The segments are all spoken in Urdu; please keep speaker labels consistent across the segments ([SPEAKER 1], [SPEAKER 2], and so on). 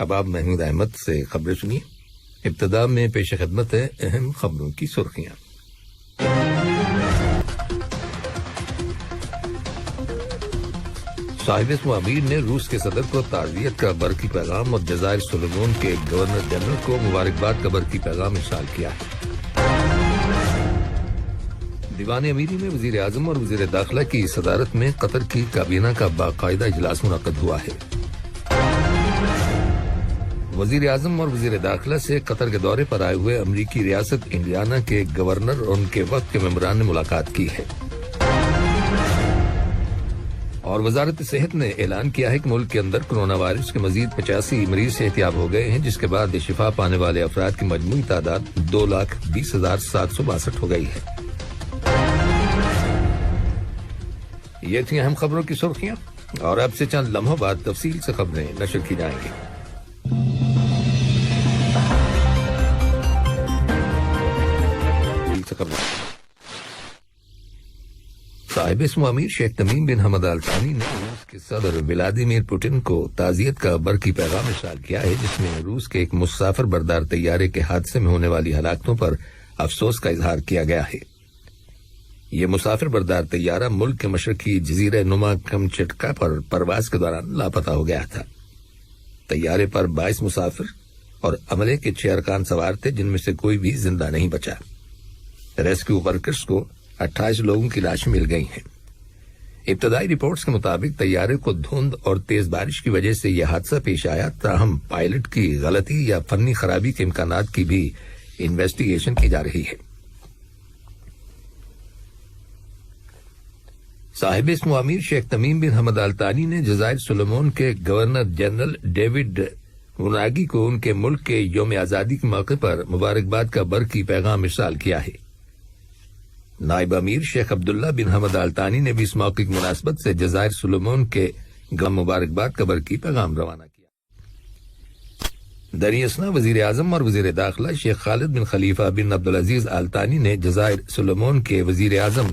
[SPEAKER 1] اب آپ محمود احمد سے خبریں سنیے۔ ابتدا میں پیش خدمت ہے اہم خبروں کی سرخیاں۔ صاحب اسم امیر نے روس کے صدر کو تعزیت کا برقی پیغام اور جزائر سولومون کے گورنر جنرل کو مبارکباد کا برقی پیغام ارسال کیا ہے۔ دیوان امیری میں وزیر اعظم اور وزیر داخلہ کی صدارت میں قطر کی کابینہ کا باقاعدہ اجلاس منعقد ہوا ہے۔ وزیر اعظم اور وزیر داخلہ سے قطر کے دورے پر آئے ہوئے امریکی ریاست انڈیانا کے گورنر اور ان کے وفد کے ممبران نے ملاقات کی ہے۔ اور وزارت صحت نے اعلان کیا ہے کہ ملک کے اندر کرونا وائرس کے مزید 85 مریض صحتیاب ہو گئے ہیں، جس کے بعد شفا پانے والے افراد کی مجموعی تعداد 2,20,762 ہو گئی ہے۔ یہ تھیں اہم خبروں کی سرخیاں، اور اب سے چند لمحوں بعد تفصیل سے خبریں نشر کی جائیں گی۔ صاحب اسم امیر شیخ تمیم بن حمد آل ثانی نے روس کے صدر ولادیمیر پوٹن کو تعزیت کا برقی پیغام ارسال کیا ہے، جس میں روس کے ایک مسافر بردار طیارے کے حادثے میں ہونے والی ہلاکتوں پر افسوس کا اظہار کیا گیا ہے۔ یہ مسافر بردار طیارہ ملک کے مشرقی جزیرہ نما کمچٹکا پر پرواز کے دوران لاپتہ ہو گیا تھا۔ طیارے پر 22 مسافر اور عملے کے 6 ارکان سوار تھے، جن میں سے کوئی بھی زندہ نہیں بچا۔ ریسکیو ورکرز کو 28 لوگوں کی لاشیں مل گئی ہیں۔ ابتدائی رپورٹس کے مطابق طیارے کو دھند اور تیز بارش کی وجہ سے یہ حادثہ پیش آیا، تاہم پائلٹ کی غلطی یا فنی خرابی کے امکانات کی بھی انویسٹیگیشن کی جا رہی ہے۔ صاحب اسم امیر شیخ تمیم بن حمد آل ثانی نے جزائر سولومون کے گورنر جنرل ڈیوڈ وناگی کو ان کے ملک کے یوم آزادی کے موقع پر مبارکباد کا برقی پیغام ارسال کیا ہے۔ نائب امیر شیخ عبداللہ بن حمد آل ثانی نے بھی اس موقع کی مناسبت سے جزائر سولومون کے مبارکباد کا برقی پیغام روانہ کیا۔ دریں اثنا وزیر اعظم اور وزیر داخلہ شیخ خالد بن خلیفہ بن عبدالعزیز آل ثانی نے جزائر سولومون کے وزیر اعظم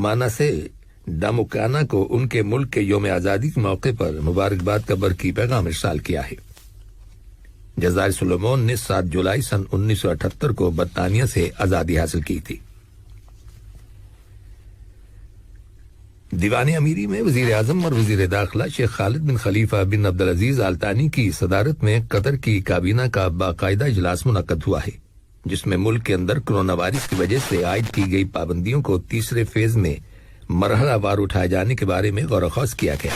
[SPEAKER 1] ماناسے ڈاموکانا کو ان کے ملک کے یوم آزادی کے موقع پر مبارکباد کا برقی پیغام ارسال کیا ہے۔ جزائر سولومون نے 7 جولائی سن 1978 کو برطانیہ سے آزادی حاصل کی تھی۔ دیوان امیری میں وزیر اعظم اور وزیر داخلہ شیخ خالد بن خلیفہ بن عبدالعزیز آل ثانی کی صدارت میں قطر کی کابینہ کا باقاعدہ اجلاس منعقد ہوا ہے، جس میں ملک کے اندر کرونا وائرس کی وجہ سے عائد کی گئی پابندیوں کو تیسرے فیز میں مرحلہ وار اٹھائے جانے کے بارے میں غور و خوض کیا گیا۔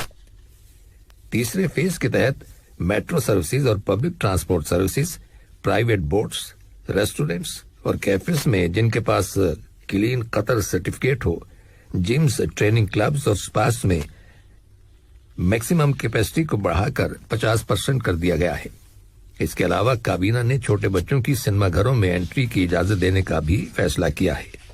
[SPEAKER 1] تیسرے فیز کے تحت میٹرو سروسز اور public transport services, private boats, restaurants اور کیفیز میں جن کے پاس کلین قطر سرٹیفکیٹ ہو، جمز، ٹریننگ کلبز اور سپاس میں میکسیمم کیپیسٹی کو بڑھا کر 50% کر دیا گیا ہے۔ اس کے علاوہ کابینہ نے چھوٹے بچوں کی سنیما گھروں میں انٹری کی اجازت دینے کا بھی فیصلہ کیا ہے۔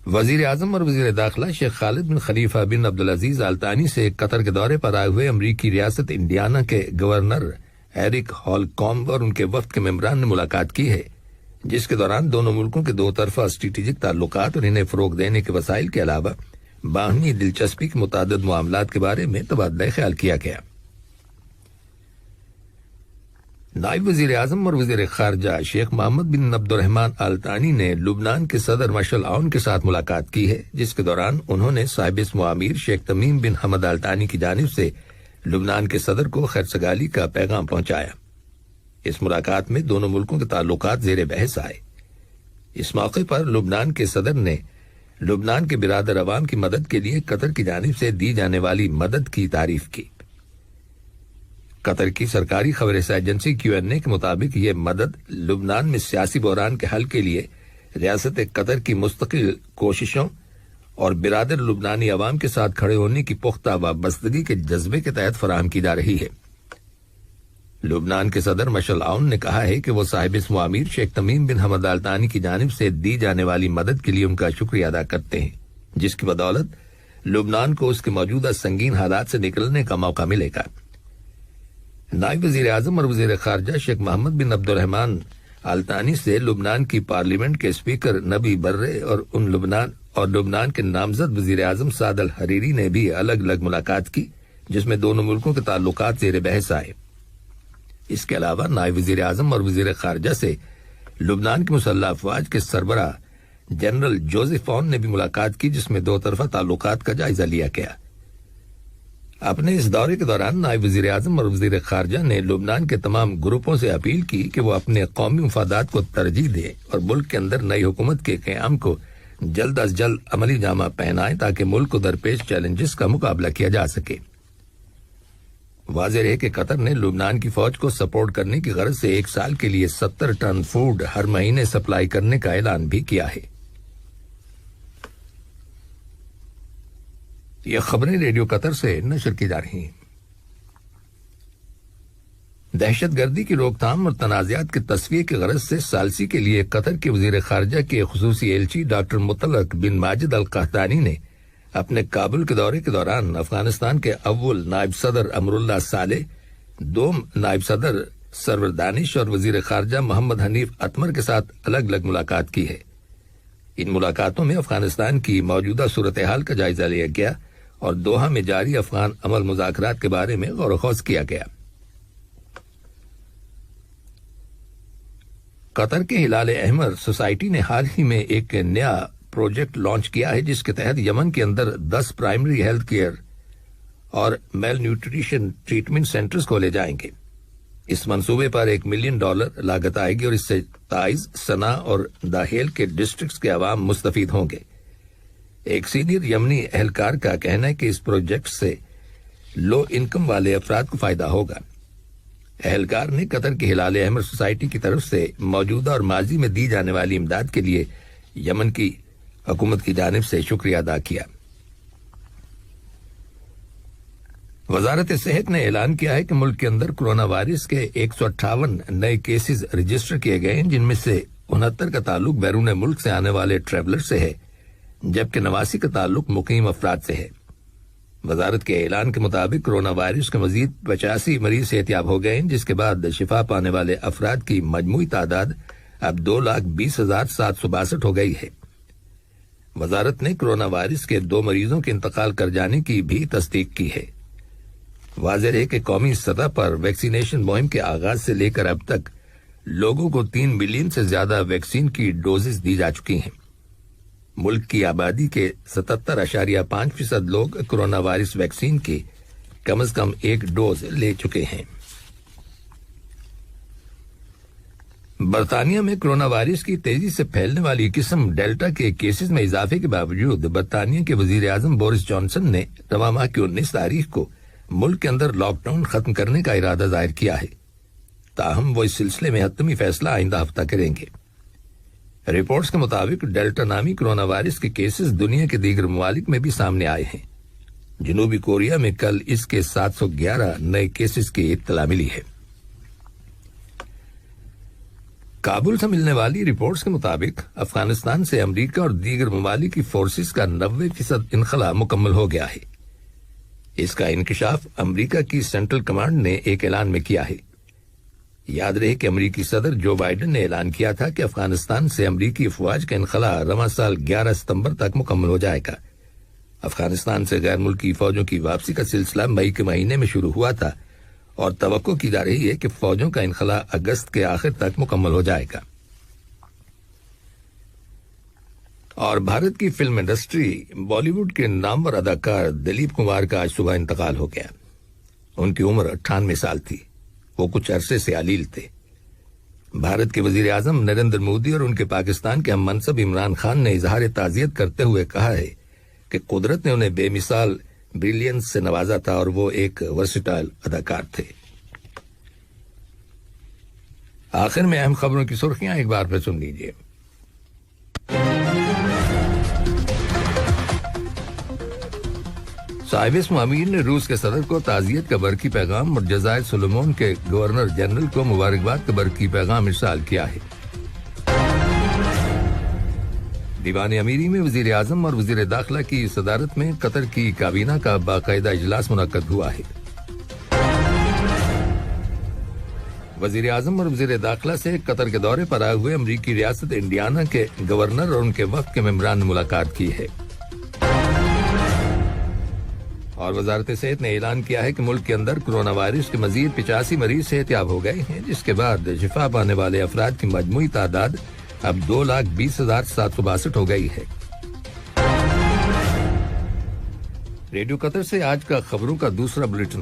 [SPEAKER 1] وزیر اعظم اور وزیر داخلہ شیخ خالد بن خلیفہ بن عبدالعزیز آل ثانی سے قطر کے دورے پر آئے ہوئے امریکی ریاست انڈیانا کے گورنر ایرک ہالکومب اور ان کے وفد کے ممبران نے ملاقات کی ہے، جس کے دوران دونوں ملکوں کے 2 طرفہ اسٹریٹجک تعلقات اور انہیں فروغ دینے کے وسائل کے علاوہ باہمی دلچسپی کے متعدد معاملات کے بارے میں تبادلہ خیال کیا گیا۔ نائب وزیر اعظم اور وزیر خارجہ شیخ محمد بن عبد الرحمن آل ثانی نے لبنان کے صدر مشعل عون کے ساتھ ملاقات کی ہے، جس کے دوران انہوں نے صاحب اسم امیر شیخ تمیم بن حمد آل ثانی کی جانب سے لبنان کے صدر کو خیرسگالی کا پیغام پہنچایا۔ اس ملاقات میں دونوں ملکوں کے تعلقات زیر بحث آئے۔ اس موقع پر لبنان کے صدر نے لبنان کے برادر عوام کی مدد کے لیے قطر کی جانب سے دی جانے والی مدد کی تعریف کی۔ قطر کی سرکاری خبر رساں ایجنسی QNA کے مطابق یہ مدد لبنان میں سیاسی بحران کے حل کے لیے ریاست قطر کی مستقل کوششوں اور برادر لبنانی عوام کے ساتھ کھڑے ہونے کی پختہ وابستگی کے جذبے کے تحت فراہم کی جا رہی ہے۔ لبنان کے صدر مشعل عون نے کہا ہے کہ وہ صاحب اسم امیر شیخ تمیم بن حمد آل ثانی کی جانب سے دی جانے والی مدد کے لیے ان کا شکریہ ادا کرتے ہیں، جس کی بدولت لبنان کو اس کے موجودہ سنگین حالات سے نکلنے کا موقع ملے گا۔ نائب وزیر اعظم اور وزیر خارجہ شیخ محمد بن عبد الرحمن آل ثانی سے لبنان کی پارلیمنٹ کے اسپیکر نبی برے اور لبنان کے نامزد وزیر اعظم سعد الحریری نے بھی الگ الگ ملاقات کی، جس میں دونوں ملکوں کے تعلقات زیر بحث آئے۔ اس کے علاوہ نائب وزیر اعظم اور وزیر خارجہ سے لبنان کی مسلح افواج کے سربراہ جنرل جوزف اون نے بھی ملاقات کی، جس میں دو طرفہ تعلقات کا جائزہ لیا گیا۔ اپنے اس دورے کے دوران نائب وزیر اعظم اور وزیر خارجہ نے لبنان کے تمام گروپوں سے اپیل کی کہ وہ اپنے قومی مفادات کو ترجیح دیں اور ملک کے اندر نئی حکومت کے قیام کو جلد از جلد عملی جامہ پہنائیں تاکہ ملک کو درپیش چیلنجز کا مقابلہ کیا جا سکے۔ واضح ہے کہ قطر نے لبنان کی فوج کو سپورٹ کرنے کی غرض سے 1 سال کے لیے 70 ٹن فوڈ ہر مہینے سپلائی کرنے کا اعلان بھی کیا ہے۔ یہ خبریں ریڈیو قطر سے نشر کی جا رہی ہیں۔ دہشت گردی کی روک تھام اور تنازعات کی تصفیہ کی غرض سے ثالثی کے لیے قطر کے وزیر خارجہ کے خصوصی ایلچی ڈاکٹر مطلق بن ماجد القحطانی نے اپنے کابل کے دورے کے دوران افغانستان کے اول نائب صدر امراللہ صالح، دوم نائب صدر سرور دانش اور وزیر خارجہ محمد حنیف اتمر کے ساتھ الگ الگ ملاقات کی ہے۔ ان ملاقاتوں میں افغانستان کی موجودہ صورتحال کا جائزہ لیا گیا اور دوحہ میں جاری افغان عمل مذاکرات کے بارے میں غور و خوض کیا گیا۔ قطر کے ہلال احمر سوسائٹی نے حال ہی میں ایک نیا پروجیکٹ لانچ کیا ہے، جس کے تحت یمن کے اندر 10 پرائمری ہیلتھ کیئر اور میل نیوٹریشن ٹریٹمنٹ سینٹرز کھولے جائیں گے۔ اس منصوبے پر $1 ملین لاگت آئے گی اور اس سے تائز، صنعا اور داہیل کے ڈسٹرکٹس کے عوام مستفید ہوں گے۔ ایک سینئر یمنی اہلکار کا کہنا ہے کہ اس پروجیکٹ سے لو انکم والے افراد کو فائدہ ہوگا۔ اہلکار نے قطر کی ہلال احمر سوسائٹی کی طرف سے موجودہ اور ماضی میں دی جانے والی امداد کے لیے یمن کی حکومت کی جانب سے شکریہ ادا کیا۔ وزارت صحت نے اعلان کیا ہے کہ ملک کے اندر کورونا وائرس کے 158 نئے کیسز رجسٹر کیے گئے ہیں، جن میں سے 69 کا تعلق بیرون ملک سے آنے والے ٹریولر سے ہے، جبکہ 89 کا تعلق مقیم افراد سے ہے۔ وزارت کے اعلان کے مطابق کورونا وائرس کے مزید 85 مریض صحتیاب ہو گئے ہیں، جس کے بعد شفا پانے والے افراد کی مجموعی تعداد اب 2,20,762 ہو گئی ہے۔ وزارت نے کورونا وائرس کے 2 مریضوں کے انتقال کر جانے کی بھی تصدیق کی ہے۔ واضح ہے کہ قومی سطح پر ویکسینیشن مہم کے آغاز سے لے کر اب تک لوگوں کو 3 ملین سے زیادہ ویکسین کی ڈوزز دی جا چکی ہیں۔ ملک کی آبادی کے 77.5% لوگ کورونا وائرس ویکسین کی کم از کم 1 ڈوز لے چکے ہیں۔ برطانیہ میں کورونا وائرس کی تیزی سے پھیلنے والی قسم ڈیلٹا کے کیسز میں اضافے کے باوجود برطانیہ کے وزیر اعظم بورس جانسن نے رواں ماہ کی 19 تاریخ کو ملک کے اندر لاک ڈاؤن ختم کرنے کا ارادہ ظاہر کیا ہے، تاہم وہ اس سلسلے میں حتمی فیصلہ آئندہ ہفتہ کریں گے۔ رپورٹس کے مطابق ڈیلٹا نامی کورونا وائرس کے کیسز دنیا کے دیگر ممالک میں بھی سامنے آئے ہیں۔ جنوبی کوریا میں کل اس کے 711 نئے کیسز کی اطلاع ملی ہے۔ کابل سے ملنے والی رپورٹس کے مطابق افغانستان سے امریکہ اور دیگر ممالک کی فورسز کا 90% انخلا مکمل ہو گیا ہے۔ اس کا انکشاف امریکہ کی سینٹرل کمانڈ نے ایک اعلان میں کیا ہے۔ یاد رہے کہ امریکی صدر جو بائیڈن نے اعلان کیا تھا کہ افغانستان سے امریکی افواج کا انخلا رواں سال 11 ستمبر تک مکمل ہو جائے گا۔ افغانستان سے غیر ملکی فوجوں کی واپسی کا سلسلہ مئی کے مہینے میں شروع ہوا تھا اور توقع کی جا رہی ہے کہ فوجوں کا انخلا اگست کے آخر تک مکمل ہو جائے گا۔ اور بھارت کی فلم انڈسٹری بالی ووڈ کے نامور اداکار دلیپ کمار کا آج صبح انتقال ہو گیا۔ ان کی عمر 98 سال تھی۔ وہ کچھ عرصے سے علیل تھے۔ بھارت کے وزیر اعظم نریندر مودی اور ان کے پاکستان کے ہم منصب عمران خان نے اظہار تعزیت کرتے ہوئے کہا ہے کہ قدرت نے انہیں بے مثال بریلینس سے نوازا تھا اور وہ ایک ورسٹائل اداکار تھے۔ آخر میں اہم خبروں کی سرخیاں ایک بار پھر سن لیجیے۔ صاحب اسم امیر نے روس کے صدر کو تعزیت کا برقی پیغام اور جزائر سولومون کے گورنر جنرل کو مبارکباد کا برقی پیغام ارسال کیا ہے۔ دیوان امیری میں وزیر اعظم اور وزیر داخلہ کی صدارت میں قطر کی کابینہ کا باقاعدہ اجلاس منعقد ہوا ہے۔ وزیر اعظم اور وزیر داخلہ سے قطر کے دورے پر آئے ہوئے امریکی ریاست انڈیانا کے گورنر اور ان کے وفد کے ممبران نے ملاقات کی ہے۔ اور وزارت صحت نے اعلان کیا ہے کہ ملک کے اندر کرونا وائرس کے مزید 85 مریض صحتیاب ہو گئے ہیں، جس کے بعد شفا پانے والے افراد کی مجموعی تعداد اب 2,20,762 ہو گئی ہے۔ ریڈیو قطر سے آج کا خبروں کا دوسرا بلیٹن۔